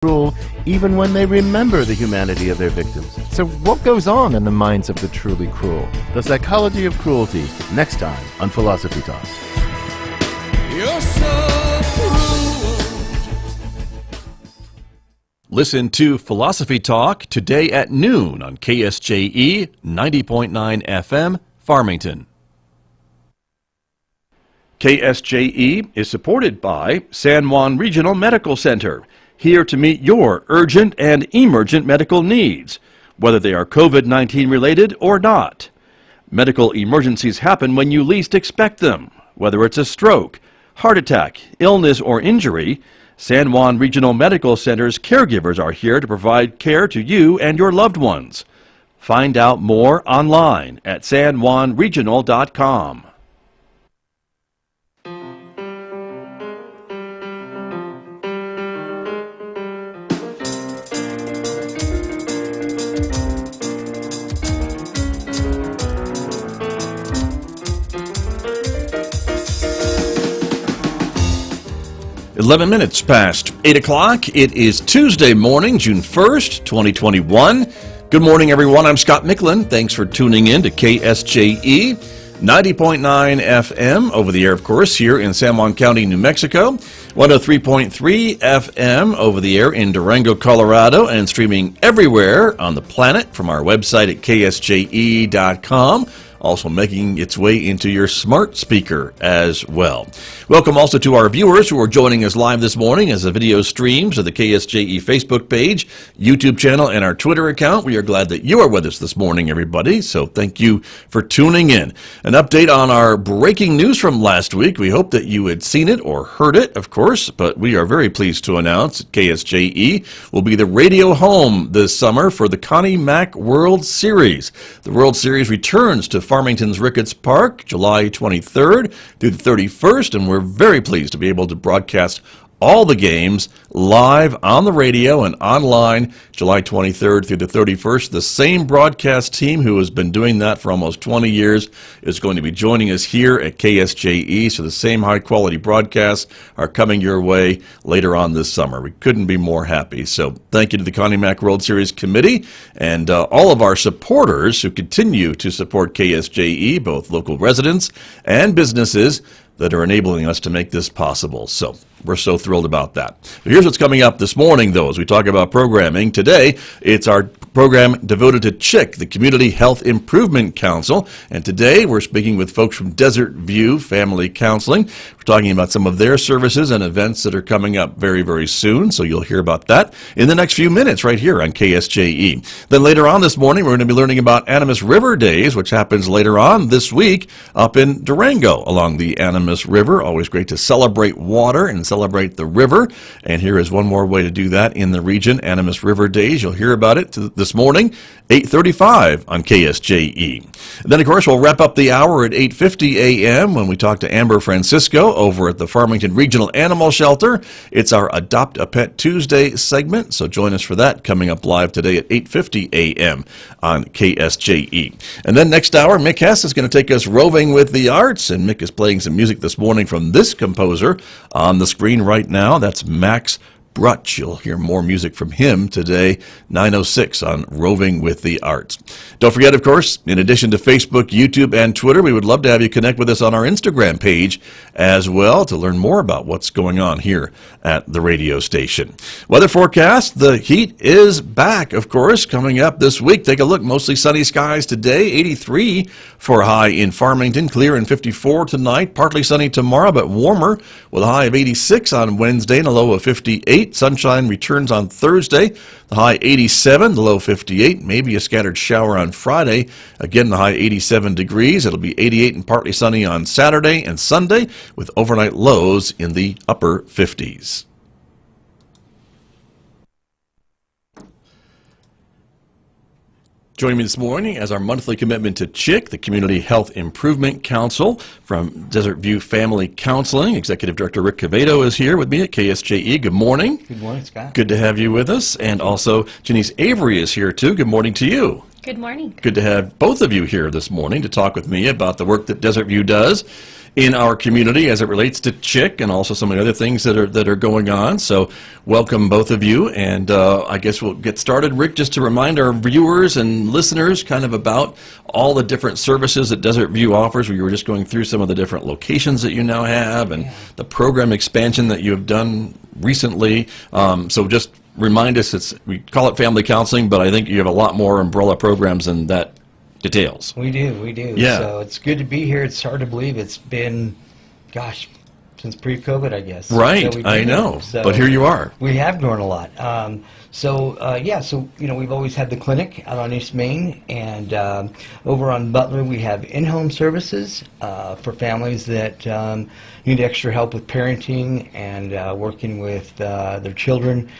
cruel even when they remember the humanity of their victims. So what goes on in the minds of the truly cruel? The psychology of cruelty, next time on Philosophy Talk. You're so cruel. Listen to Philosophy Talk today at noon on KSJE 90.9 FM, Farmington. KSJE is supported by San Juan Regional Medical Center, here to meet your urgent and emergent medical needs, whether they are COVID-19 related or not. Medical emergencies happen when you least expect them, whether it's a stroke, heart attack, illness, or injury. San Juan Regional Medical Center's caregivers are here to provide care to you and your loved ones. Find out more online at sanjuanregional.com. 11 minutes past 8 o'clock. It is Tuesday morning, June 1st, 2021. Good morning, everyone. I'm Scott Michlin. Thanks for tuning in to KSJE 90.9 FM, over the air, of course, here in San Juan County, New Mexico. 103.3 FM over the air in Durango, Colorado, and streaming everywhere on the planet from our website at ksje.com. Also making its way into your smart speaker as well. Welcome also to our viewers who are joining us live this morning as the video streams of the KSJE Facebook page, YouTube channel, and our Twitter account. We are glad that you are with us this morning, everybody, so thank you for tuning in. An update on our breaking news from last week. We hope that you had seen it or heard it, of course, but we are very pleased to announce that KSJE will be the radio home this summer for the Connie Mack World Series. The World Series returns to Farmington's Ricketts Park, July 23rd through the 31st, and we're very pleased to be able to broadcast all the games live on the radio and online July 23rd through the 31st. The same broadcast team who has been doing that for almost 20 years is going to be joining us here at KSJE, so the same high-quality broadcasts are coming your way later on this summer. We couldn't be more happy. So thank you to the Connie Mack World Series Committee and all of our supporters who continue to support KSJE, both local residents and businesses that are enabling us to make this possible. So we're so thrilled about that. But here's what's coming up this morning, though, as we talk about programming. Today, it's our program devoted to CHIC, the Community Health Improvement Council. And today, we're speaking with folks from Desert View Family Counseling. We're talking about some of their services and events that are coming up very, very soon. So you'll hear about that in the next few minutes right here on KSJE. Then later on this morning, we're going to be learning about Animas River Days, which happens later on this week up in Durango along the Animas River. Always great to celebrate water and celebrate the river. And here is one more way to do that in the region, Animas River Days. You'll hear about it this morning, 8:35 on KSJE. And then, of course, we'll wrap up the hour at 8:50 a.m. when we talk to Amber Francisco over at the Farmington Regional Animal Shelter. It's our Adopt a Pet Tuesday segment, so join us for that coming up live today at 8:50 a.m. on KSJE. And then next hour, Mick Hess is going to take us roving with the arts, and Mick is playing some music this morning from this composer on the screen right now. That's Max Brutch. You'll hear more music from him today, 9:06 on Roving with the Arts. Don't forget, of course, in addition to Facebook, YouTube, and Twitter, we would love to have you connect with us on our Instagram page as well to learn more about what's going on here at the radio station. Weather forecast, the heat is back, of course, coming up this week. Take a look, mostly sunny skies today, 83 for a high in Farmington, clear and 54 tonight, partly sunny tomorrow, but warmer with a high of 86 on Wednesday and a low of 58. Sunshine returns on Thursday, the high 87, the low 58, maybe a scattered shower on Friday. Again, the high 87 degrees. It'll be 88 and partly sunny on Saturday and Sunday with overnight lows in the upper 50s. Joining me this morning as our monthly commitment to CHIC, the Community Health Improvement Council from Desert View Family Counseling. Executive Director Rick Cavedo is here with me at KSJE. Good morning. Good morning, Scott. Good to have you with us. And also Janice Avery is here too. Good morning to you. Good morning. Good to have both of you here this morning to talk with me about the work that Desert View does in our community as it relates to CHIC and also some of the other things that are going on. So welcome both of you, and I guess we'll get started. Rick, just to remind our viewers and listeners kind of about all the different services that Desert View offers. We were just going through some of the different locations that you now have and the program expansion that you have done recently. So just remind us, we call it family counseling, but I think you have a lot more umbrella programs than that details. We do. Yeah. So it's good to be here. It's hard to believe it's been, gosh, since pre-COVID, I guess. Right, So I know, but here you are. We have grown a lot. So we've always had the clinic out on East Main, and over on Butler we have in-home services for families that need extra help with parenting and working with their children.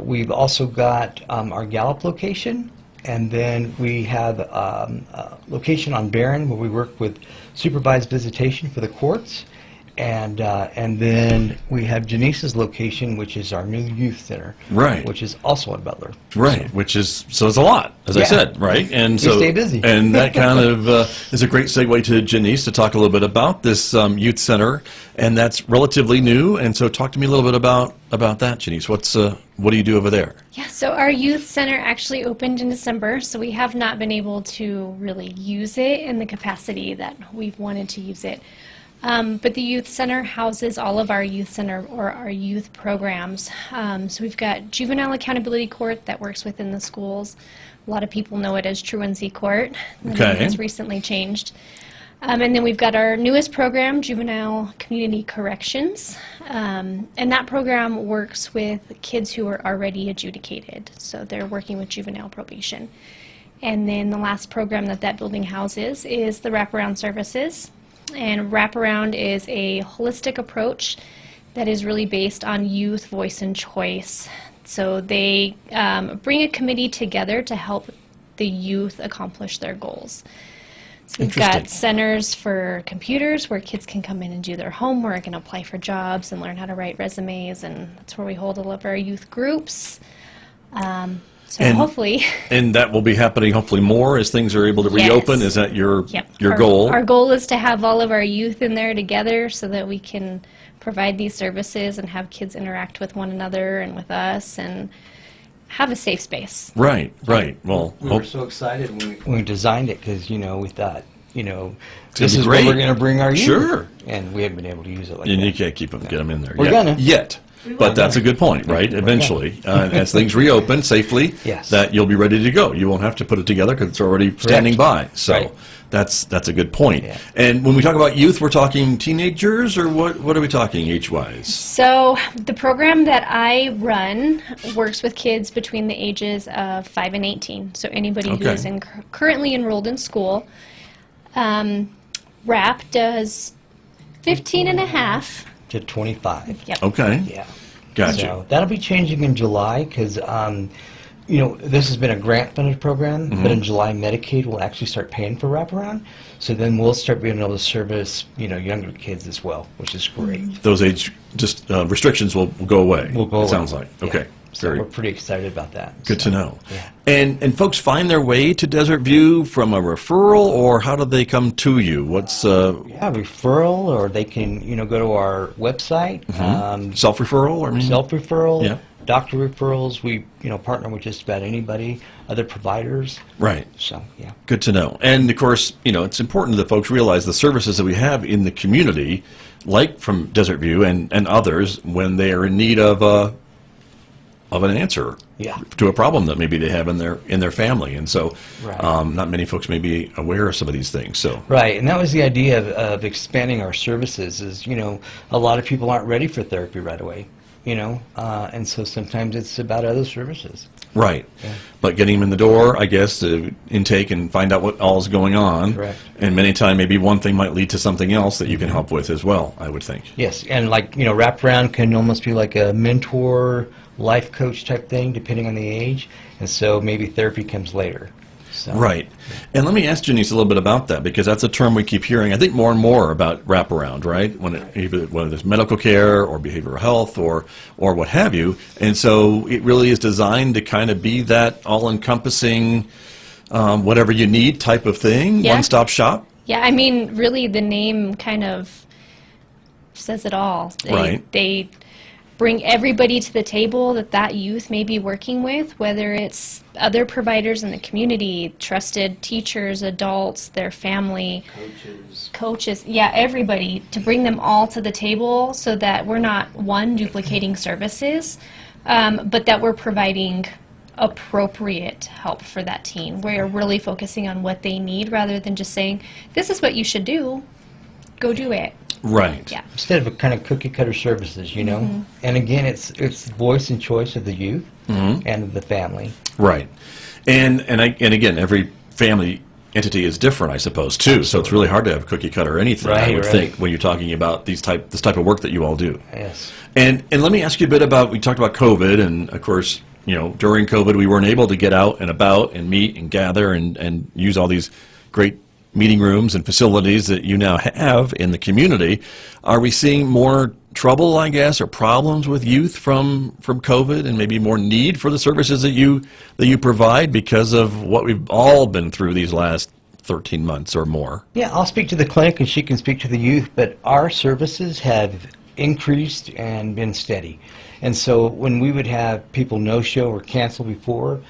We've also got our Gallup location, and then we have a location on Barron where we work with supervised visitation for the courts. And then we have Janice's location, which is our new youth center, right? Which is also in Butler, right? So it's a lot, as I said, right? And we stay busy, and that kind of is a great segue to Janice to talk a little bit about this youth center, and that's relatively new. And so, talk to me a little bit about that, Janice. What do you do over there? Yeah, so our youth center actually opened in December, so we have not been able to really use it in the capacity that we've wanted to use it. But the youth center houses all of our youth center or our youth programs. So we've got Juvenile Accountability Court that works within the schools. A lot of people know it as Truancy Court. The name has recently changed. And then we've got our newest program, Juvenile Community Corrections. And that program works with kids who are already adjudicated. So they're working with juvenile probation. And then the last program that building houses is the wraparound services. And wraparound is a holistic approach that is really based on youth voice and choice. So they bring a committee together to help the youth accomplish their goals. So we've got centers for computers where kids can come in and do their homework and apply for jobs and learn how to write resumes, and that's where we hold all of our youth groups. Hopefully. And that will be happening hopefully more as things are able to reopen. Is that your goal? Our goal is to have all of our youth in there together so that we can provide these services and have kids interact with one another and with us and have a safe space. Right. Well, we were so excited when we designed it because, we thought, this is where we're going to bring our youth. Sure. And we haven't been able to use it like and that. you can't get them in there We're gonna. yet. But that's a good point, right? Eventually, as things reopen safely, that you'll be ready to go. You won't have to put it together because it's already standing by. So that's a good point. Yeah. And when we talk about youth, we're talking teenagers, or what are we talking age-wise? So the program that I run works with kids between the ages of 5 and 18. So anybody who is currently enrolled in school. RAP does 15 and a half to 25. Yep. Okay. Yeah. Gotcha. So that'll be changing in July because, this has been a grant-funded program, but in July, Medicaid will actually start paying for wraparound. So then we'll start being able to service, younger kids as well, which is great. Those age restrictions will go away. It sounds like. Okay. Yeah. So we're pretty excited about that. Good to know. Yeah. And folks find their way to Desert View from a referral, or how do they come to you? What's referral, or they can go to our website. Self-referral, self-referral. Yeah. Doctor referrals. We partner with just about anybody. Other providers. Right. So yeah. Good to know. And of course, it's important that folks realize the services that we have in the community, like from Desert View and others, when they are in need of an answer to a problem that maybe they have in their family, and so not many folks may be aware of some of these things. So and that was the idea of expanding our services. Is a lot of people aren't ready for therapy right away, and so sometimes it's about other services. Right, but getting them in the door, I guess, to intake and find out what all is going on. Correct. And many times, maybe one thing might lead to something else that you can help with as well, I would think. Yes, and wraparound can almost be like a mentor, life coach type thing, depending on the age, and so maybe therapy comes later. So. Right. And let me ask Janice a little bit about that, because that's a term we keep hearing, I think, more and more about wraparound, right? Whether it's medical care or behavioral health or what have you. And so it really is designed to kind of be that all-encompassing, whatever you need type of thing, one-stop shop. Yeah, I mean, really, the name kind of says it all. They bring everybody to the table that youth may be working with, whether it's other providers in the community, trusted teachers, adults, their family, coaches, yeah, everybody, to bring them all to the table so that we're not, one, duplicating services, but that we're providing appropriate help for that teen. We're really focusing on what they need rather than just saying, this is what you should do, go do it. Right. Yeah. Instead of a kind of cookie cutter services, you know. And again, it's voice and choice of the youth and of the family. Right. And again, every family entity is different, I suppose, too. Absolutely. So it's really hard to have cookie cutter or anything, I would think, when you're talking about this type of work that you all do. Yes. And let me ask you a bit about, we talked about COVID, and of course, you know, during COVID we weren't able to get out and about and meet and gather and use all these great meeting rooms and facilities that you now have in the community. Are we seeing more trouble, I guess, or problems with youth from COVID, and maybe more need for the services that you provide because of what we've all been through these last 13 months or more? Yeah, I'll speak to the clinic and she can speak to the youth, but our services have increased and been steady. And so when we would have people no-show or cancel before,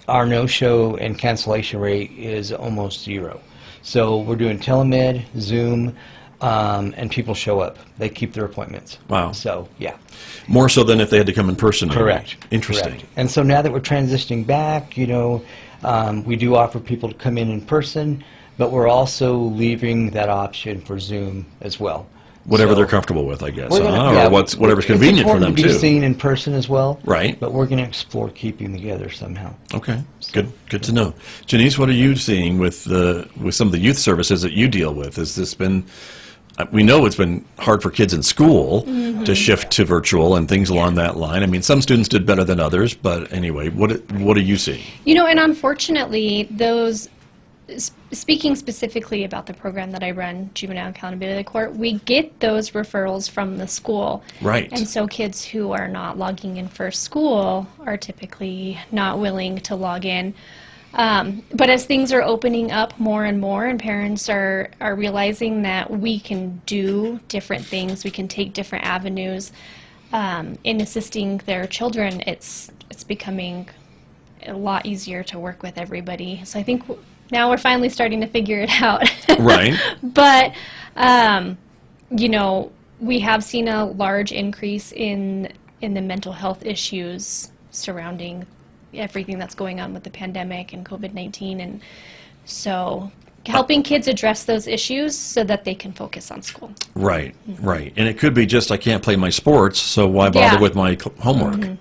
our no-show and cancellation rate is almost zero. So we're doing telemed, Zoom, and people show up. They keep their appointments. Wow. So, yeah. More so than if they had to come in person. Correct. Maybe. Interesting. Correct. And so now that we're transitioning back, you know, we do offer people to come in person, but we're also leaving that option for Zoom as well. Whatever So they're comfortable with, I guess. we're gonna- Or whatever's convenient for them, It's important to be too. seen in person as well. Right. But we're going to explore keeping together somehow. Okay, good to know. Janice, what are you seeing with some of the youth services that you deal with? Has this been, we know it's been hard for kids in school to shift to virtual and things along that line. I mean, some students did better than others, but anyway, what are you seeing? You know, and unfortunately, speaking specifically about the program that I run, Juvenile Accountability Court, we get those referrals from the school. Right. And so kids who are not logging in for school are typically not willing to log in. But as things are opening up more and more, and parents are realizing that we can do different things, we can take different avenues in assisting their children, it's becoming a lot easier to work with everybody. So I think now we're finally starting to figure it out. Right. But, you know, we have seen a large increase in the mental health issues surrounding everything that's going on with the pandemic and COVID-19. And so helping kids address those issues so that they can focus on school. Right, right. And it could be just, I can't play my sports, so why bother with my homework,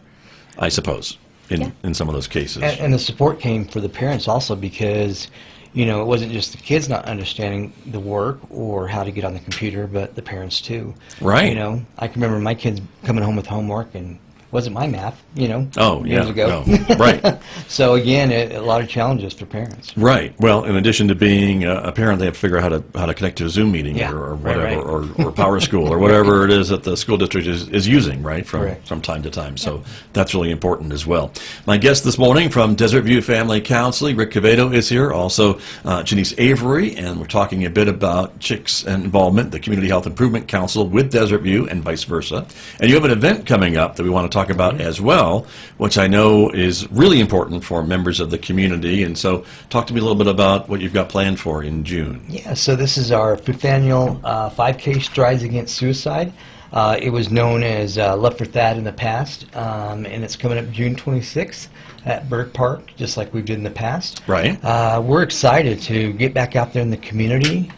I suppose. In some of those cases. And the support came for the parents also because, you know, it wasn't just the kids not understanding the work or how to get on the computer, but the parents too. Right. You know, I can remember my kids coming home with homework and wasn't my math, you know, years ago. No. Right. So again, a lot of challenges for parents. Right. Well, in addition to being a parent, they have to figure out how to connect to a Zoom meeting or whatever, right. or Power School or whatever it is that the school district is using, right, from time to time. So that's really important as well. My guest this morning from Desert View Family Counseling, Rick Quevedo, is here. Also, Janice Avery, and we're talking a bit about C.H.I.C involvement, the Community Health Improvement Council with Desert View and vice versa. And you have an event coming up that we want to talk about as well, which I know is really important for members of the community. And so talk to me a little bit about what you've got planned for in June. Yeah, so this is our 5th annual 5K Strides Against Suicide. It was known as Love for Thad in the past, and it's coming up June 26th at Burke Park, just like we did in the past. Right. We're excited to get back out there in the community,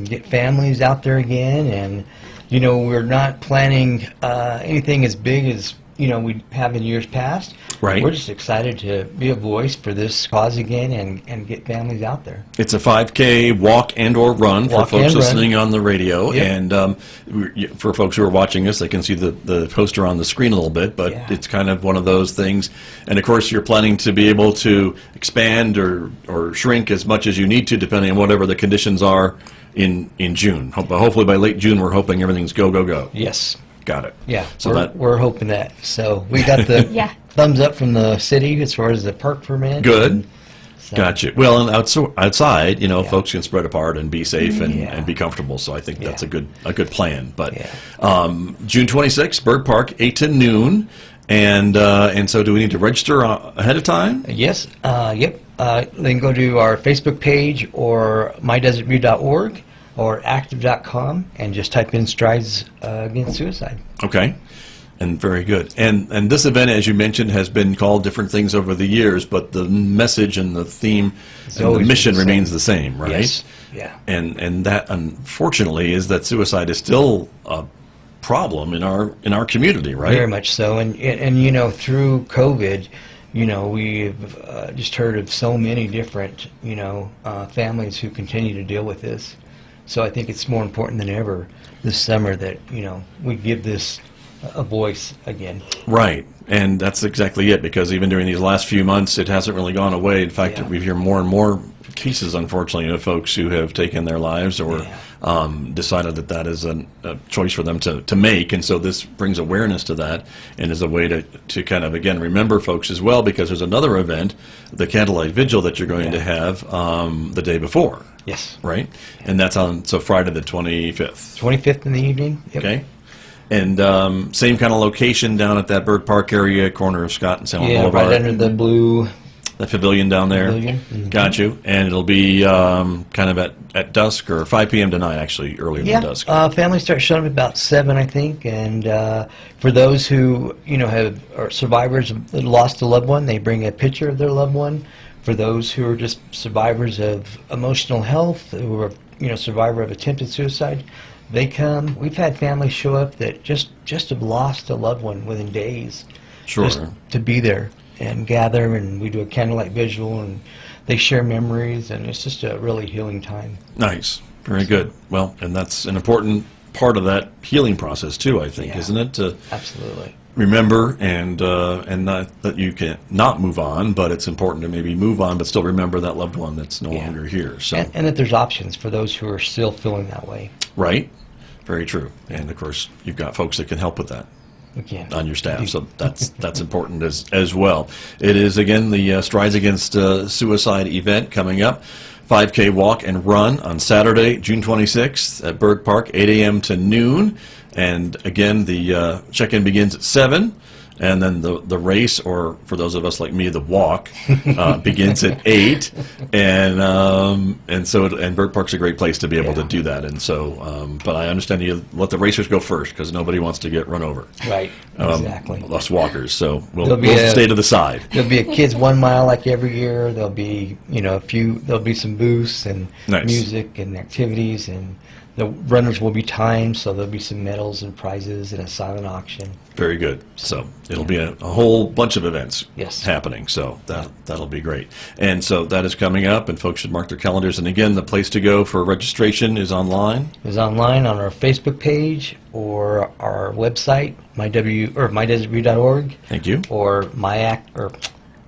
get families out there again, and, you know, we're not planning anything as big as, you know, we have in years past. Right. We're just excited to be a voice for this cause again and get families out there. It's a 5K walk and or run for folks listening on the radio. Yep. And for folks who are watching us, they can see the poster on the screen a little bit, but it's kind of one of those things. And of course, you're planning to be able to expand or shrink as much as you need to, depending on whatever the conditions are in June. But hopefully by late June, we're hoping everything's go. Yes. Got it. Yeah, So we're hoping that. So we got the thumbs up from the city as far as the park permit. Good. And So, Gotcha. Well, and outside, Yeah. folks can spread apart and be safe Yeah. and be comfortable. So I think that's Yeah. a good plan. But Yeah. June 26th, Bird Park, 8 to noon. And so do we need to register ahead of time? Yes. Yep. They can go to our Facebook page or mydesertview.org or active.com and just type in strides against suicide. Okay. And very good. And this event, as you mentioned, has been called different things over the years, but the message and the theme and the always mission been the remains same. the same, right? Yes. Yeah. And that, unfortunately, is that suicide is still a problem in our community, right? Very much so. And through COVID, we've just heard of so many different, families who continue to deal with this. So I think it's more important than ever this summer that, we give this a voice again. Right. And that's exactly it, because even during these last few months, it hasn't really gone away. In fact, Yeah. we hear more and more cases, unfortunately, of folks who have taken their lives or decided that is a choice for them to make. And so this brings awareness to that and is a way to kind of, again, remember folks as well, because there's another event, the Candlelight Vigil, that you're going to have the day before. Yes. Right? And that's on, so Friday the 25th. 25th in the evening. Yep. Okay. And same kind of location down at that Bird Park area, corner of Scott and San Juan Yeah, Boulevard. right under the blue. The pavilion down there. Pavilion. Mhm. Got you. And it'll be kind of at dusk or 5 p.m. tonight, actually, earlier Yeah, than dusk. families start showing up about 7, I think. And for those who are survivors that lost a loved one, they bring a picture of their loved one. For those who are just survivors of emotional health, who are survivor of attempted suicide, they come. We've had families show up that just have lost a loved one within days. Sure. Just to be there and gather, and we do a candlelight vigil, and they share memories, and it's just a really healing time. Nice. Very good. Well, and that's an important part of that healing process too, I think, Yeah. isn't it? To Absolutely. remember and not that you can not move on, but it's important to maybe move on, but still remember that loved one that's no Yeah. longer here. So And that there's options for those who are still feeling that way. right. Very true. And of course, you've got folks that can help with that Again. on your staff, so that's important as well. It is again the Strides Against Suicide event coming up. 5K walk and run on Saturday, June 26th at Bird Park, 8 a.m. to noon. And again, the check-in begins at 7. And then the race, or for those of us like me, the walk, begins at 8. And so Bird Park's a great place to be able to do that. And so, but I understand you let the racers go first, because nobody wants to get run over. Right. Exactly. Us walkers. So we'll There'll be stay to the side. There'll be a kids 1 mile like every year. There'll be there'll be some booths and Nice. music and activities, and the runners will be timed, so there'll be some medals and prizes and a silent auction. Very good. So it'll be a whole bunch of events Yes. happening. So that'll be great. And so that is coming up, and folks should mark their calendars. And again, the place to go for registration is online. Is online on our Facebook page or our website, mydesertview.org, Thank you. or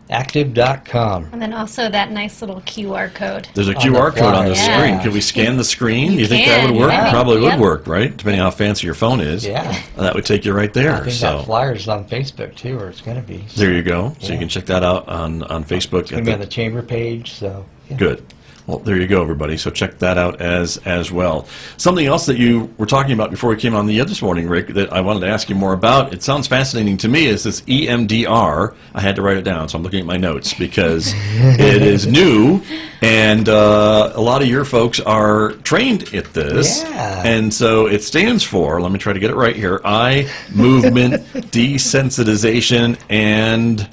active.com. And then also that nice little QR code. There's a On QR the code on the flyer. screen. Yeah. Can we scan the screen? You You think that can, would work? yeah. Probably Yep. would work, right? Depending on how fancy your phone is. Yeah. That would take you right I there. think So that flyer's on Facebook too, or it's going to be. there you go. So you Yeah. can check that out on Facebook. It's going to be on the chamber page, so. Yeah. Good. Well, there you go, everybody. So check that out as well. Something else that you were talking about before we came on the air this morning, Rick, that I wanted to ask you more about. It sounds fascinating to me. Is this EMDR? I had to write it down, so I'm looking at my notes because it is new, and a lot of your folks are trained at this. Yeah. And so it stands for, let me try to get it right here, eye movement desensitization and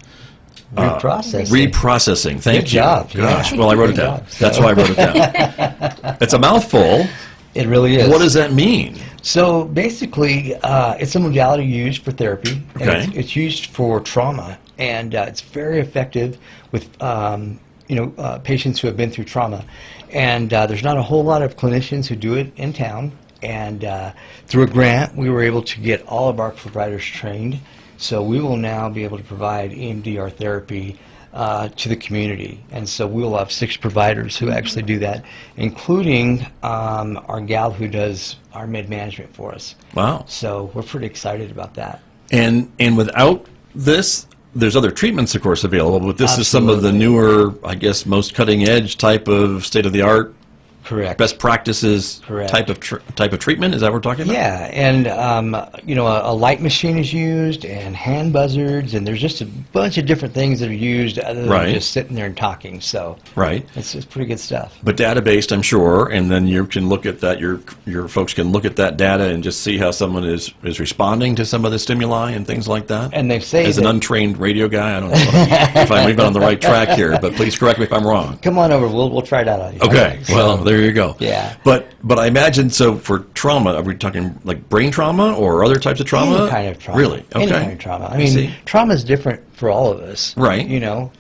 Reprocessing. reprocessing. Thank Good you. job, yeah. Gosh, well, I wrote it Good down. job. That's why I wrote it down. It's a mouthful. It really is. What does that mean? So basically, it's a modality used for therapy. And Okay. it's used for trauma, and it's very effective with patients who have been through trauma. And there's not a whole lot of clinicians who do it in town. And through a grant, we were able to get all of our providers trained. So we will now be able to provide EMDR therapy to the community. And so we'll have 6 providers who actually do that, including our gal who does our med management for us. Wow. So we're pretty excited about that. And without this, there's other treatments, of course, available, but this is some of the Absolutely. newer, I guess, most cutting-edge type of state-of-the-art, Correct. best practices Correct. type of treatment. Is that what we're talking about? Yeah, and a light machine is used, and hand buzzards, and there's just a bunch of different things that are used other than Right. just sitting there and talking. So Right. it's pretty good stuff. But data-based, I'm sure, and then you can look at that. Your folks can look at that data and just see how someone is responding to some of the stimuli and things like that. And they say as an that- untrained radio guy, I don't know if I'm even on the right track here, but please correct me if I'm wrong. Come on over. We'll try it out on you. Okay, So- well, there you go. Yeah. But I imagine, so for trauma, are we talking like brain trauma or other types of trauma? Any kind of trauma. Really? Okay. Any kind of trauma. I see. mean, trauma is different for all of us. Right.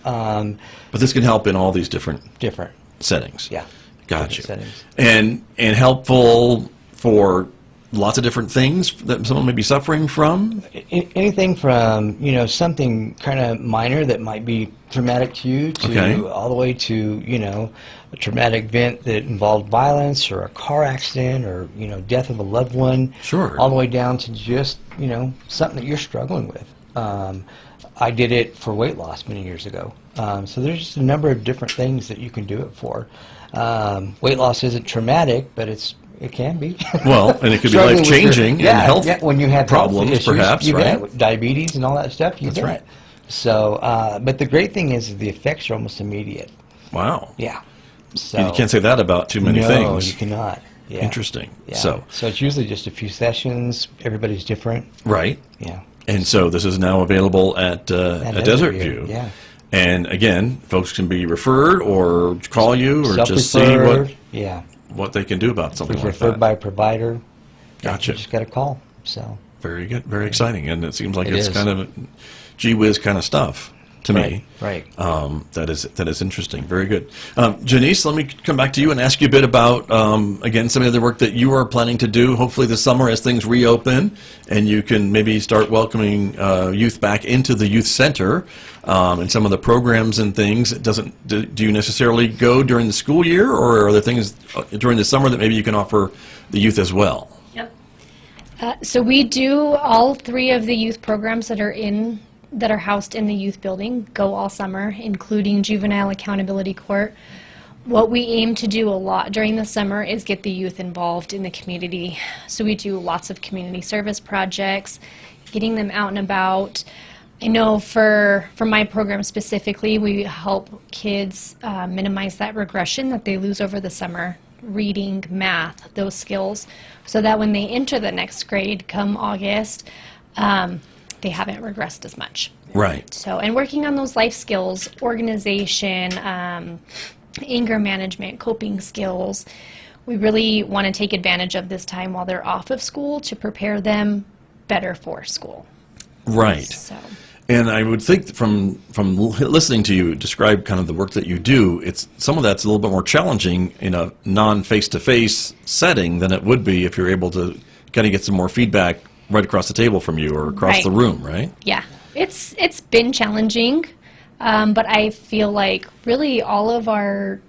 But this can help in all these different Different. settings. Yeah. Got you. Different settings. And helpful for lots of different things that someone may be suffering from? Anything from, something kind of minor that might be traumatic to you to Okay. all the way to, a traumatic event that involved violence or a car accident or, death of a loved one. Sure. All the way down to just, something that you're struggling with. I did it for weight loss many years ago. So there's just a number of different things that you can do it for. Weight loss isn't traumatic, but it can be. Well, and it could be Struggling with life-changing your- and health when you have health problems, issues, perhaps, you right? bet. Diabetes and all that stuff, you That's bet. right. So, but the great thing is the effects are almost immediate. Wow. Yeah. So You can't say that about too many no, things. you cannot. Yeah. Interesting. Yeah. So, it's usually just a few sessions. Everybody's different. right. Yeah. And so this is now available at Desert View. Yeah. And again, folks can be referred or call you or just see Self-referred. Yeah. what they can do about something If like referred that. by a provider. Gotcha. You just got to call. So. Very good. Very exciting. And it seems like It it's is. kind of gee whiz kind of stuff to me. Right. That is interesting. Very good. Janice, let me come back to you and ask you a bit about, again, some of the work that you are planning to do, hopefully this summer as things reopen, and you can maybe start welcoming youth back into the youth center and some of the programs and things. Do you necessarily go during the school year, or are there things during the summer that maybe you can offer the youth as well? Yep. So we do all three of the youth programs that are housed in the youth building go all summer, including Juvenile Accountability Court. What we aim to do a lot during the summer is get the youth involved in the community. So we do lots of community service projects, getting them out and about. I know for my program specifically, we help kids minimize that regression that they lose over the summer, reading, math, those skills, so that when they enter the next grade come August, they haven't regressed as much. Right. So, and working on those life skills, organization, anger management, coping skills, we really want to take advantage of this time while they're off of school to prepare them better for school. Right. So, And I would think from listening to you describe kind of the work that you do, some of that's a little bit more challenging in a non-face-to-face setting than it would be if you're able to kind of get some more feedback right across the table from you or across Right. the room, right? yeah, it's been challenging, but I feel like really all of our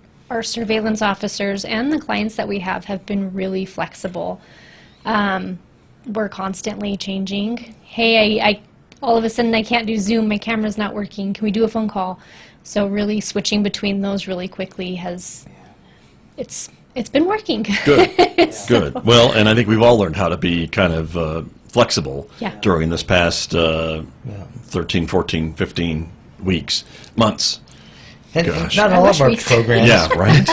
surveillance officers and the clients that we have been really flexible. We're constantly changing. Hey, I all of a sudden I can't do Zoom, my camera's not working, can we do a phone call? So really switching between those really quickly it's been working. Good. Good. Well, and I think we've all learned how to be kind of flexible Yeah. during this past 13, 14, 15 weeks, months. And Gosh. not I all wish of our weeks. programs. Yeah, right?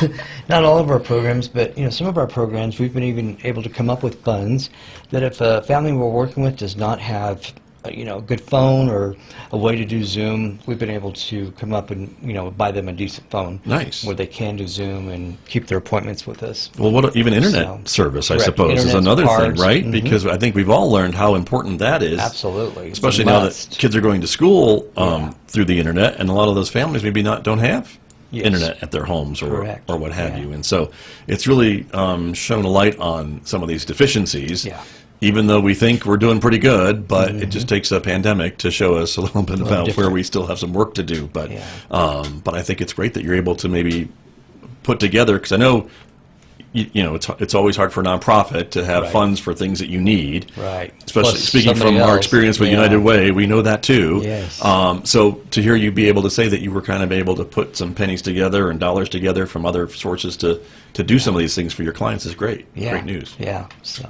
Not all of our programs, but some of our programs, we've been even able to come up with funds that if a family we're working with does not have a good phone or a way to do Zoom, we've been able to come up and buy them a decent phone. Nice. Where they can do Zoom and keep their appointments with us. Well, even internet So, service, I correct. suppose, is Internet's another thing, parts. right? Mhm. Because I think we've all learned how important that is. Absolutely. It's a Especially now that must. kids are going to school Yeah. through the internet, and a lot of those families maybe don't have Yes. internet at their homes or Correct. what have Yeah. you. And so it's really shown a light on some of these deficiencies. Yeah. Even though we think we're doing pretty good, but it just takes a pandemic to show us a little bit about where different. we still have some work to do. But Yeah. but I think it's great that you're able to maybe put together, because I know you know, it's always hard for a nonprofit to have Right. funds for things that you need. Right. Especially Plus speaking from somebody our else. experience with Yeah. United Way, we know that too. Yes. So to hear you be able to say that you were kind of able to put some pennies together and dollars together from other sources to do some of these things for your clients is great. Yeah. Great news. Yeah. So,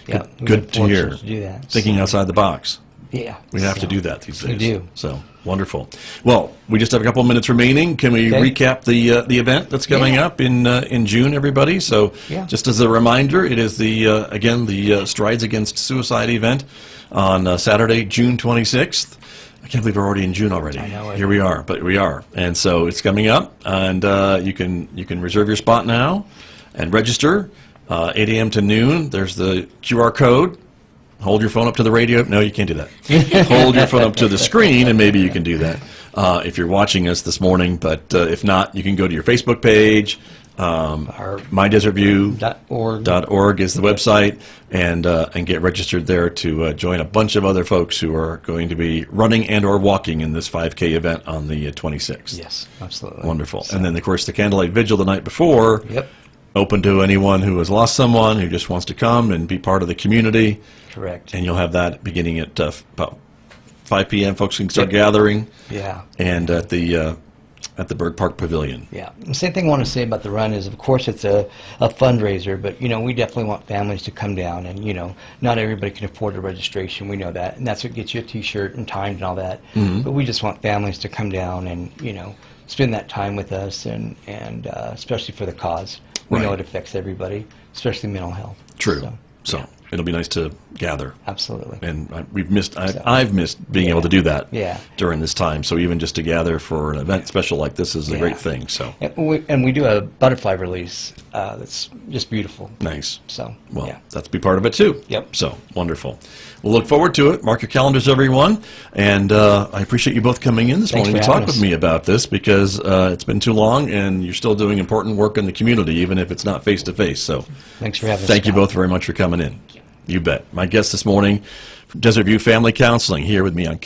yeah. we've Good been to hear. fortunate to do that. Thinking So, outside the box. Yeah. We have to so, do that these days. We do. So wonderful. Well, we just have a couple of minutes remaining. Can we Okay. recap the event that's coming Yeah. up in June, everybody? So Yeah. just as a reminder, it is the Strides Against Suicide event on Saturday, June 26th. I can't believe we're already in June already. I know it. Here we are, but we are, and so it's coming up, and you can reserve your spot now and register. 8 a.m. to noon. There's the QR code. Hold your phone up to the radio. No, you can't do that. Hold your phone up to the screen, and maybe you can do that if you're watching us this morning. But if not, you can go to your Facebook page. MyDesertView.org is the website, and get registered there to join a bunch of other folks who are going to be running and or walking in this 5K event on the 26th. Yes, absolutely. Wonderful. So, And then, of course, the Candlelight Vigil the night before. Yep. Open to anyone who has lost someone, who just wants to come and be part of the community. Correct. And you'll have that beginning at about 5 p.m. Folks can start Yep. gathering, Yeah. and at the Berg Park Pavilion. Yeah. The same thing I want to say about the run is, of course, it's a fundraiser, but, you know, we definitely want families to come down, and, you know, not everybody can afford a registration. We know that, and that's what gets you a T-shirt and timed and all that. Mm-hmm. But we just want families to come down and, you know, spend that time with us, and especially for the cause. We know Right. it affects everybody, especially mental health. True. So yeah, it'll be nice to gather. absolutely. And I've missed being able to do that Yeah. during this time. So even just to gather for an event special like this is a great thing. So And we do a butterfly release that's just beautiful. nice. So, Well, yeah. that's be part of it too. Yep. So wonderful. We'll look forward to it. Mark your calendars, everyone. And I appreciate you both coming in this Thanks morning to for talk having with us. me about this, because it's been too long, and you're still doing important work in the community, even if it's not face to face. So Thanks for having us. thank you Scott. both very much for coming in. You bet. My guest this morning, Desert View Family Counseling, here with me on